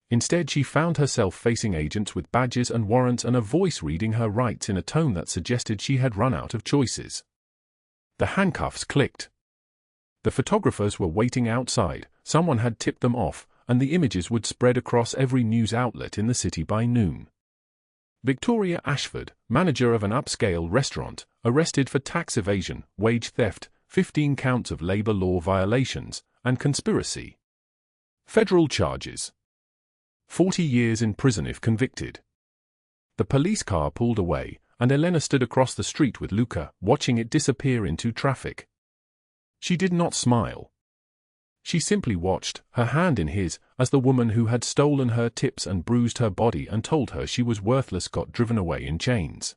Instead, she found herself facing agents with badges and warrants and a voice reading her rights in a tone that suggested she had run out of choices. The handcuffs clicked. The photographers were waiting outside, someone had tipped them off, and the images would spread across every news outlet in the city by noon. Victoria Ashford, manager of an upscale restaurant, arrested for tax evasion, wage theft, 15 counts of labor law violations, and conspiracy. Federal charges. 40 years in prison if convicted. The police car pulled away, and Elena stood across the street with Luca, watching it disappear into traffic. She did not smile. She simply watched, her hand in his, as the woman who had stolen her tips and bruised her body and told her she was worthless got driven away in chains.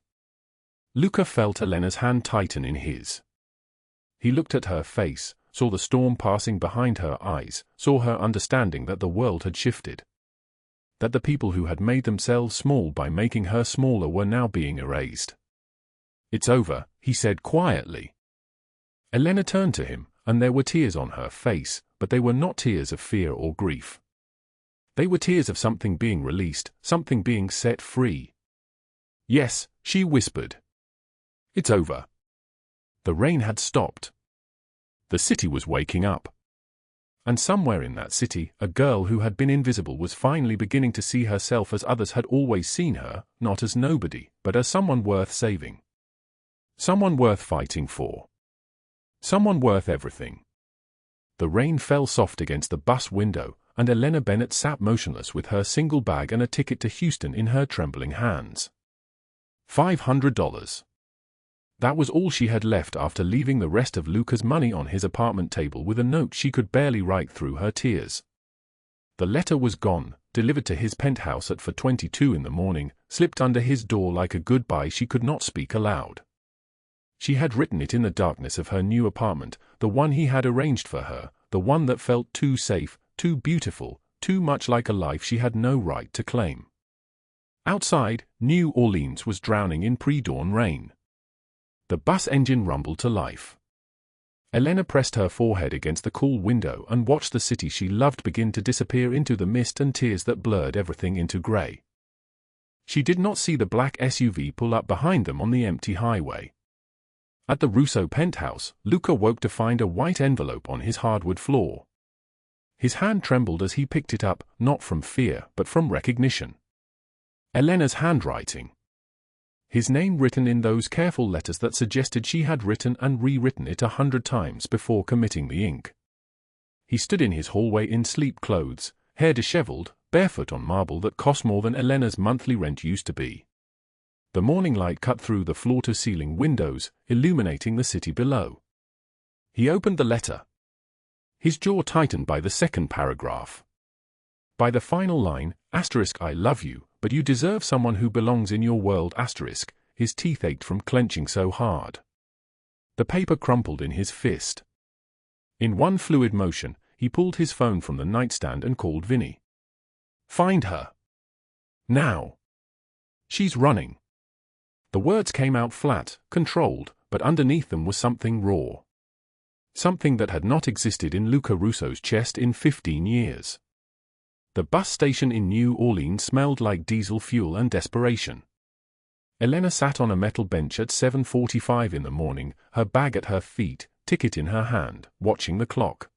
Luca felt Elena's hand tighten in his. He looked at her face, saw the storm passing behind her eyes, saw her understanding that the world had shifted. That the people who had made themselves small by making her smaller were now being erased. "It's over," he said quietly. Elena turned to him, and there were tears on her face, but they were not tears of fear or grief. They were tears of something being released, something being set free. "Yes," she whispered. "It's over." The rain had stopped. The city was waking up. And somewhere in that city, a girl who had been invisible was finally beginning to see herself as others had always seen her, not as nobody, but as someone worth saving. Someone worth fighting for. Someone worth everything. The rain fell soft against the bus window, and Elena Bennett sat motionless with her single bag and a ticket to Houston in her trembling hands. $500. That was all she had left after leaving the rest of Luca's money on his apartment table with a note she could barely write through her tears. The letter was gone, delivered to his penthouse at 4:22 in the morning, slipped under his door like a goodbye she could not speak aloud. She had written it in the darkness of her new apartment, the one he had arranged for her, the one that felt too safe, too beautiful, too much like a life she had no right to claim. Outside, New Orleans was drowning in pre-dawn rain. The bus engine rumbled to life. Elena pressed her forehead against the cool window and watched the city she loved begin to disappear into the mist and tears that blurred everything into grey. She did not see the black SUV pull up behind them on the empty highway. At the Russo penthouse, Luca woke to find a white envelope on his hardwood floor. His hand trembled as he picked it up, not from fear but from recognition. Elena's handwriting. His name written in those careful letters that suggested she had written and rewritten it 100 times before committing the ink. He stood in his hallway in sleep clothes, hair disheveled, barefoot on marble that cost more than Elena's monthly rent used to be. The morning light cut through the floor-to-ceiling windows, illuminating the city below. He opened the letter. His jaw tightened by the second paragraph. By the final line, *I love you, but you deserve someone who belongs in your world*, his teeth ached from clenching so hard. The paper crumpled in his fist. In one fluid motion, he pulled his phone from the nightstand and called Vinny. "Find her. Now. She's running." The words came out flat, controlled, but underneath them was something raw. Something that had not existed in Luca Russo's chest in 15 years. The bus station in New Orleans smelled like diesel fuel and desperation. Elena sat on a metal bench at 7:45 in the morning, her bag at her feet, ticket in her hand, watching the clock.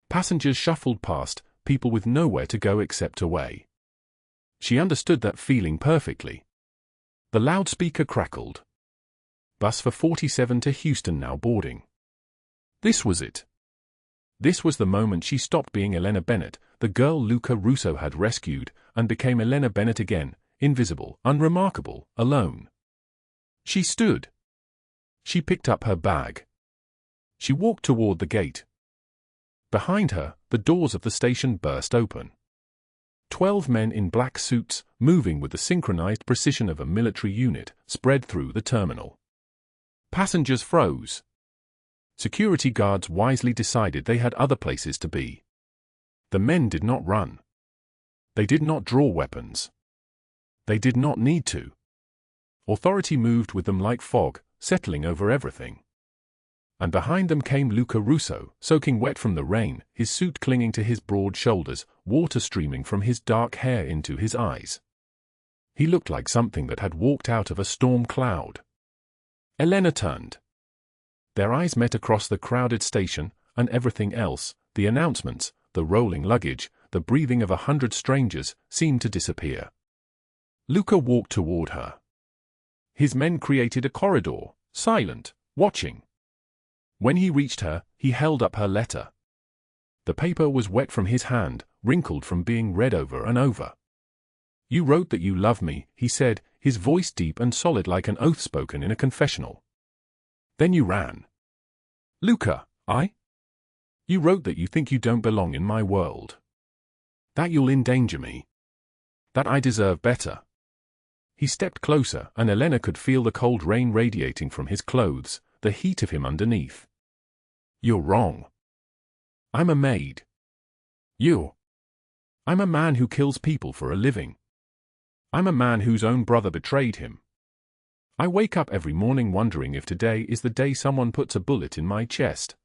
Passengers shuffled past, people with nowhere to go except away. She understood that feeling perfectly. The loudspeaker crackled. Bus for 47 to Houston now boarding. This was it. This was the moment she stopped being Elena Bennett, the girl Luca Russo had rescued, and became Elena Bennett again, invisible, unremarkable, alone. She stood. She picked up her bag. She walked toward the gate. Behind her, the doors of the station burst open. 12 men in black suits, moving with the synchronized precision of a military unit, spread through the terminal. Passengers froze. Security guards wisely decided they had other places to be. The men did not run. They did not draw weapons. They did not need to. Authority moved with them like fog, settling over everything. And behind them came Luca Russo, soaking wet from the rain, his suit clinging to his broad shoulders, water streaming from his dark hair into his eyes. He looked like something that had walked out of a storm cloud. Elena turned. Their eyes met across the crowded station, and everything else, the announcements, the rolling luggage, the breathing of 100 strangers, seemed to disappear. Luca walked toward her. His men created a corridor, silent, watching. When he reached her, he held up her letter. The paper was wet from his hand, wrinkled from being read over and over. "You wrote that you love me," he said, his voice deep and solid like an oath spoken in a confessional. "Then you ran." "Luca, You wrote that you think you don't belong in my world. That you'll endanger me. That I deserve better." He stepped closer, and Elena could feel the cold rain radiating from his clothes, the heat of him underneath. "You're wrong. I'm a maid. I'm a man who kills people for a living. I'm a man whose own brother betrayed him. I wake up every morning wondering if today is the day someone puts a bullet in my chest."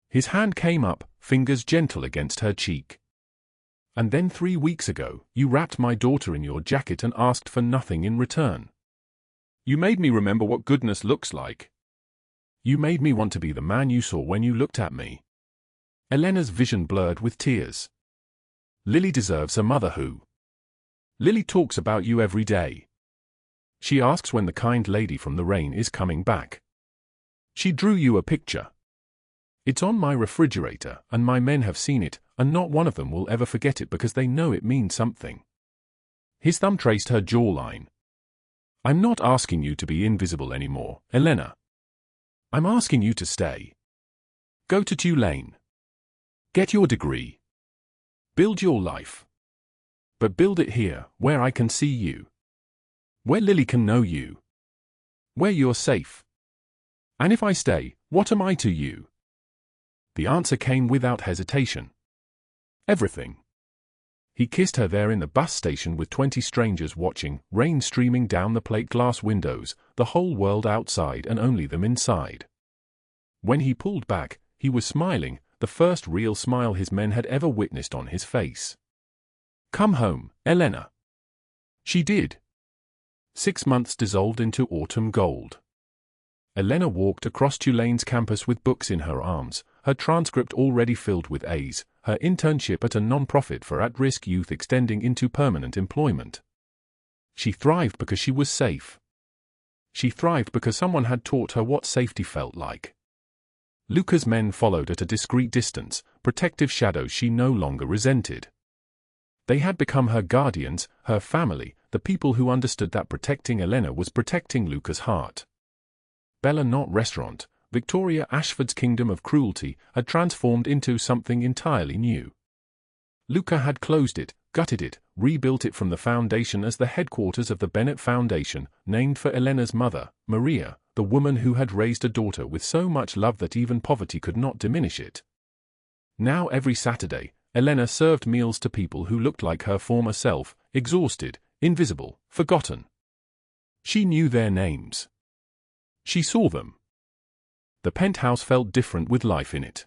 His hand came up, fingers gentle against her cheek. "And then 3 weeks ago, you wrapped my daughter in your jacket and asked for nothing in return. You made me remember what goodness looks like. You made me want to be the man you saw when you looked at me." Elena's vision blurred with tears. "Lily deserves a mother who. Lily talks about you every day. She asks when the kind lady from the rain is coming back. She drew you a picture. It's on my refrigerator, and my men have seen it, and not one of them will ever forget it because they know it means something." His thumb traced her jawline. "I'm not asking you to be invisible anymore, Elena. I'm asking you to stay. Go to Tulane. Get your degree. Build your life. But build it here, where I can see you. Where Lily can know you. Where you're safe. And if I stay, what am I to you?" The answer came without hesitation. "Everything. He kissed her there in the bus station with 20 strangers watching, rain streaming down the plate glass windows, the whole world outside and only them inside. When he pulled back, he was smiling, the first real smile his men had ever witnessed on his face. "Come home, Elena." She did. 6 months dissolved into autumn gold. Elena walked across Tulane's campus with books in her arms, her transcript already filled with A's, her internship at a non-profit for at-risk youth extending into permanent employment. She thrived because she was safe. She thrived because someone had taught her what safety felt like. Luca's men followed at a discreet distance, protective shadows she no longer resented. They had become her guardians, her family, the people who understood that protecting Elena was protecting Luca's heart. Bella Not Restaurant, Victoria Ashford's kingdom of cruelty, had transformed into something entirely new. Luca had closed it, gutted it, rebuilt it from the foundation as the headquarters of the Bennett Foundation, named for Elena's mother, Maria, the woman who had raised a daughter with so much love that even poverty could not diminish it. Now every Saturday, Elena served meals to people who looked like her former self, exhausted, invisible, forgotten. She knew their names. She saw them. The penthouse felt different with life in it.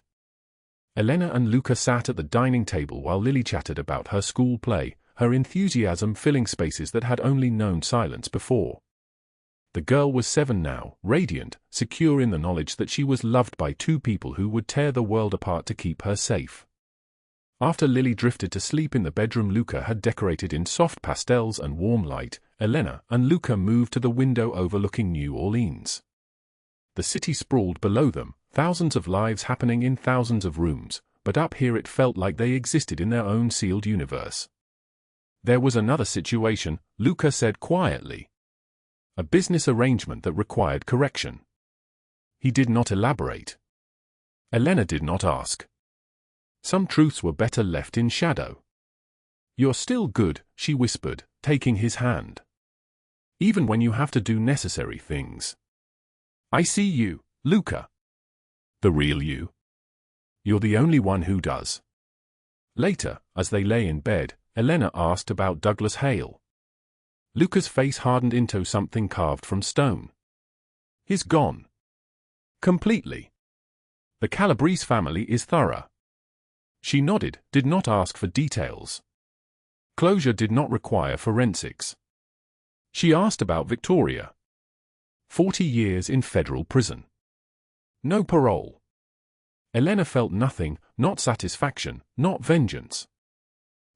Elena and Luca sat at the dining table while Lily chatted about her school play, her enthusiasm filling spaces that had only known silence before. The girl was 7 now, radiant, secure in the knowledge that she was loved by 2 people who would tear the world apart to keep her safe. After Lily drifted to sleep in the bedroom Luca had decorated in soft pastels and warm light, Elena and Luca moved to the window overlooking New Orleans. The city sprawled below them, thousands of lives happening in thousands of rooms, but up here it felt like they existed in their own sealed universe. There was another situation, Luca said quietly. A business arrangement that required correction. He did not elaborate. Elena did not ask. Some truths were better left in shadow. "You're still good," she whispered, taking his hand. "Even when you have to do necessary things. I see you, Luca. The real you. You're the only one who does." Later, as they lay in bed, Elena asked about Douglas Hale. Luca's face hardened into something carved from stone. "He's gone. Completely. The Calabrese family is thorough." She nodded, did not ask for details. Closure did not require forensics. She asked about Victoria. 40 years in federal prison. No parole. Elena felt nothing, not satisfaction, not vengeance.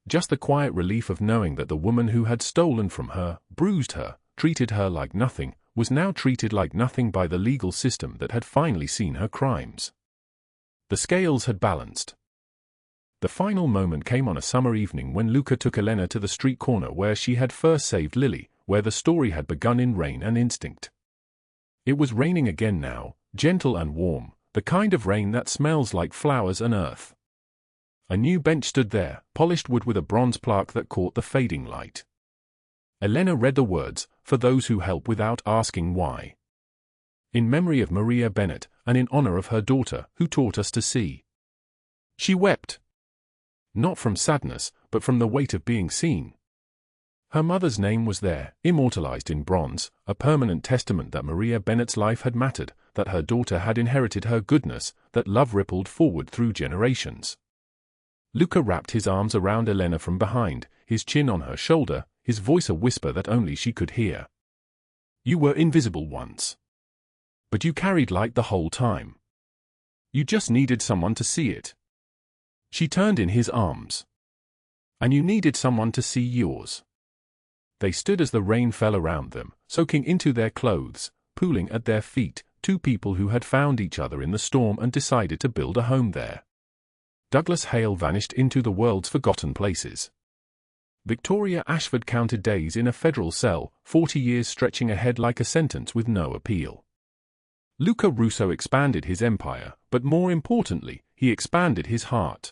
Just the quiet relief of knowing that the woman who had stolen from her, bruised her, treated her like nothing, was now treated like nothing by the legal system that had finally seen her crimes. The scales had balanced. The final moment came on a summer evening when Luca took Elena to the street corner where she had first saved Lily, where the story had begun in rain and instinct. It was raining again now, gentle and warm, the kind of rain that smells like flowers and earth. A new bench stood there, polished wood with a bronze plaque that caught the fading light. Elena read the words, "For those who help without asking why." In memory of Maria Bennett, and in honor of her daughter, who taught us to see. She wept. Not from sadness, but from the weight of being seen. Her mother's name was there, immortalized in bronze, a permanent testament that Maria Bennett's life had mattered, that her daughter had inherited her goodness, that love rippled forward through generations. Luca wrapped his arms around Elena from behind, his chin on her shoulder, his voice a whisper that only she could hear. "You were invisible once. But you carried light the whole time. You just needed someone to see it." She turned in his arms. "And you needed someone to see yours." They stood as the rain fell around them, soaking into their clothes, pooling at their feet, 2 people who had found each other in the storm and decided to build a home there. Douglas Hale vanished into the world's forgotten places. Victoria Ashford counted days in a federal cell, 40 years stretching ahead like a sentence with no appeal. Luca Russo expanded his empire, but more importantly, he expanded his heart.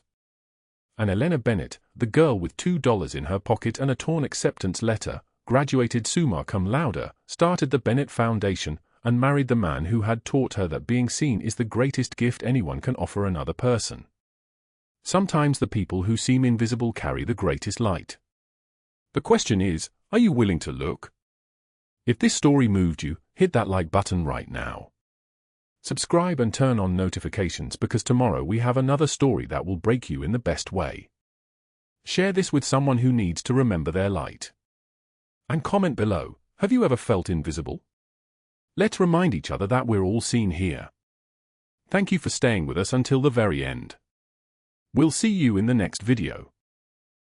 And Elena Bennett, the girl with $2 in her pocket and a torn acceptance letter, graduated summa cum laude, started the Bennett Foundation, and married the man who had taught her that being seen is the greatest gift anyone can offer another person. Sometimes the people who seem invisible carry the greatest light. The question is, are you willing to look? If this story moved you, hit that like button right now. Subscribe and turn on notifications because tomorrow we have another story that will break you in the best way. Share this with someone who needs to remember their light. And comment below, have you ever felt invisible? Let's remind each other that we're all seen here. Thank you for staying with us until the very end. We'll see you in the next video.